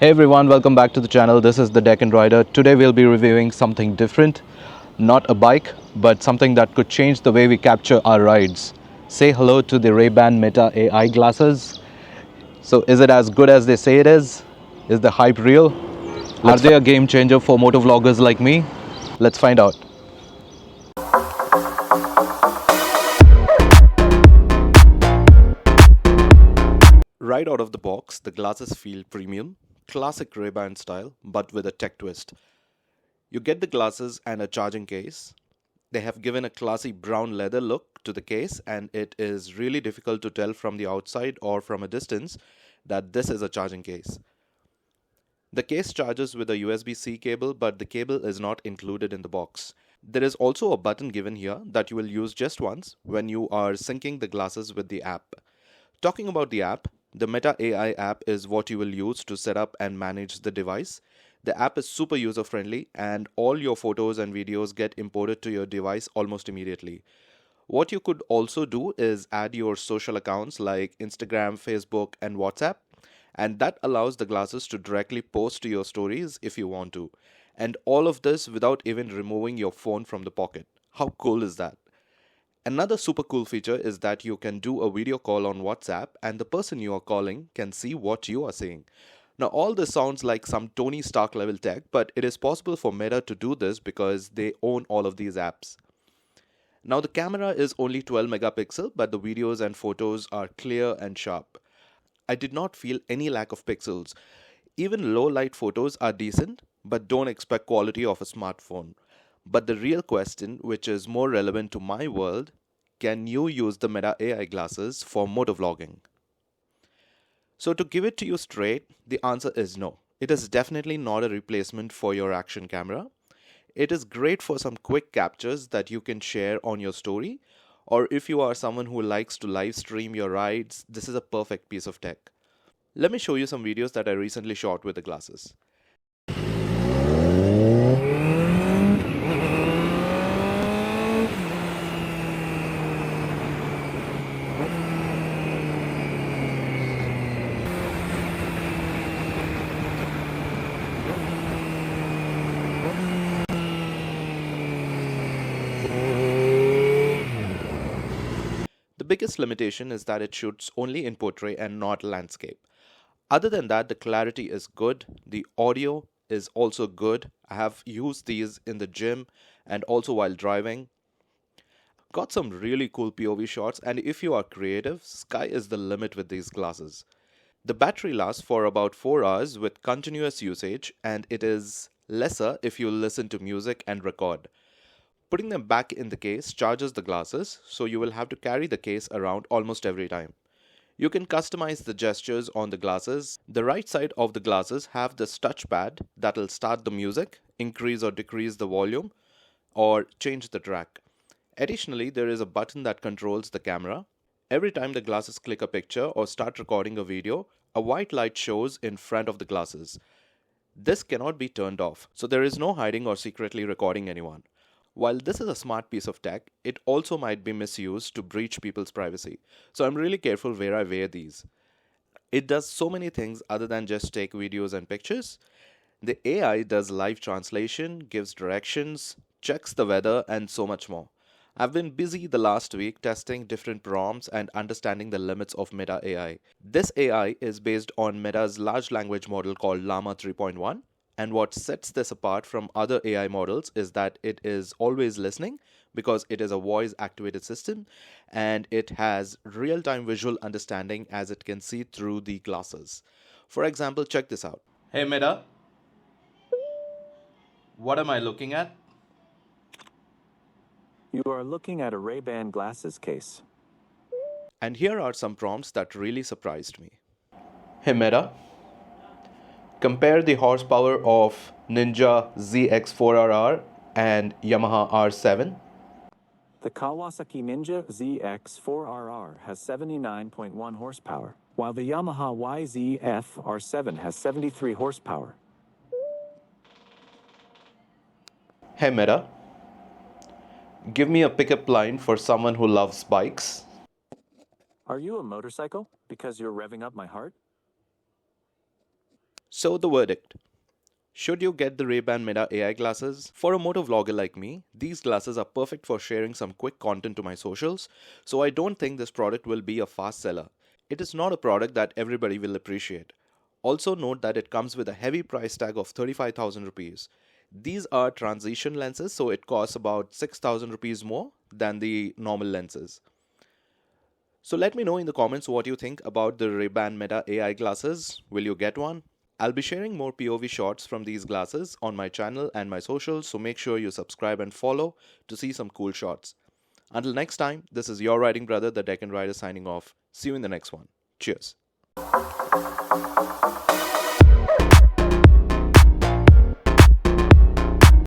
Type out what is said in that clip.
Hey everyone, welcome back to the channel. This is the Deck and Rider. Today we'll be reviewing something different, not a bike, but something that could change the way we capture our rides. Say hello to the Ray-Ban Meta AI glasses. So is it as good as they say it is? Is the hype real? Are they a game changer for motovloggers like me? Let's find out. Right out of the box, the glasses feel premium, classic Ray-Ban style, but with a tech twist. You get the glasses and a charging case. They have given a classy brown leather look to the case, and it is really difficult to tell from the outside or from a distance that this is a charging case. The case charges with a USB-C cable, but the cable is not included in the box. There is also a button given here that you will use just once when you are syncing the glasses with the app. Talking about the app, the Meta AI app is what you will use to set up and manage the device. The app is super user friendly and all your photos and videos get imported to your device almost immediately. What you could also do is add your social accounts like Instagram, Facebook, and WhatsApp, and that allows the glasses to directly post to your stories if you want to. And all of this without even removing your phone from the pocket. How cool is that? Another super cool feature is that you can do a video call on WhatsApp and the person you are calling can see what you are saying. Now, all this sounds like some Tony Stark level tech, but it is possible for Meta to do this because they own all of these apps. Now, the camera is only 12 megapixel, but the videos and photos are clear and sharp. I did not feel any lack of pixels. Even low light photos are decent, but don't expect quality of a smartphone. But the real question, which is more relevant to my world, can you use the Meta AI glasses for motovlogging? So to give it to you straight, the answer is no. It is definitely not a replacement for your action camera. It is great for some quick captures that you can share on your story, or if you are someone who likes to live stream your rides, this is a perfect piece of tech. Let me show you some videos that I recently shot with the glasses. The biggest limitation is that it shoots only in portrait and not landscape. Other than that, the clarity is good, the audio is also good. I have used these in the gym and also while driving. Got some really cool POV shots, and if you are creative, sky is the limit with these glasses. The battery lasts for about 4 hours with continuous usage, and it is lesser if you listen to music and record. Putting them back in the case charges the glasses, so you will have to carry the case around almost every time. You can customize the gestures on the glasses. The right side of the glasses have this touchpad that will start the music, increase or decrease the volume, or change the track. Additionally, there is a button that controls the camera. Every time the glasses click a picture or start recording a video, a white light shows in front of the glasses. This cannot be turned off, so there is no hiding or secretly recording anyone. While this is a smart piece of tech, it also might be misused to breach people's privacy. So I'm really careful where I wear these. It does so many things other than just take videos and pictures. The AI does live translation, gives directions, checks the weather, and so much more. I've been busy the last week testing different prompts and understanding the limits of Meta AI. This AI is based on Meta's large language model called Llama 3.1. And what sets this apart from other AI models is that it is always listening because it is a voice activated system and it has real time visual understanding as it can see through the glasses. For example, check this out. Hey Meta, what am I looking at? You are looking at a Ray-Ban glasses case. And here are some prompts that really surprised me. Hey Meta, compare the horsepower of Ninja ZX-4RR and Yamaha R7. The Kawasaki Ninja ZX-4RR has 79.1 horsepower, while the Yamaha YZF-R7 has 73 horsepower. Hey Meta, give me a pickup line for someone who loves bikes. Are you a motorcycle? Because you're revving up my heart? So the verdict. Should you get the Ray-Ban Meta AI glasses? For a motor vlogger like me, these glasses are perfect for sharing some quick content to my socials, so I don't think this product will be a fast seller. It is not a product that everybody will appreciate. Also note that it comes with a heavy price tag of 35,000 rupees. These are transition lenses, so it costs about 6,000 rupees more than the normal lenses. So let me know in the comments what you think about the Ray-Ban Meta AI glasses. Will you get one? I'll be sharing more POV shots from these glasses on my channel and my socials, so make sure you subscribe and follow to see some cool shots. Until next time, this is your riding brother, the Deccan Rider, signing off. See you in the next one. Cheers.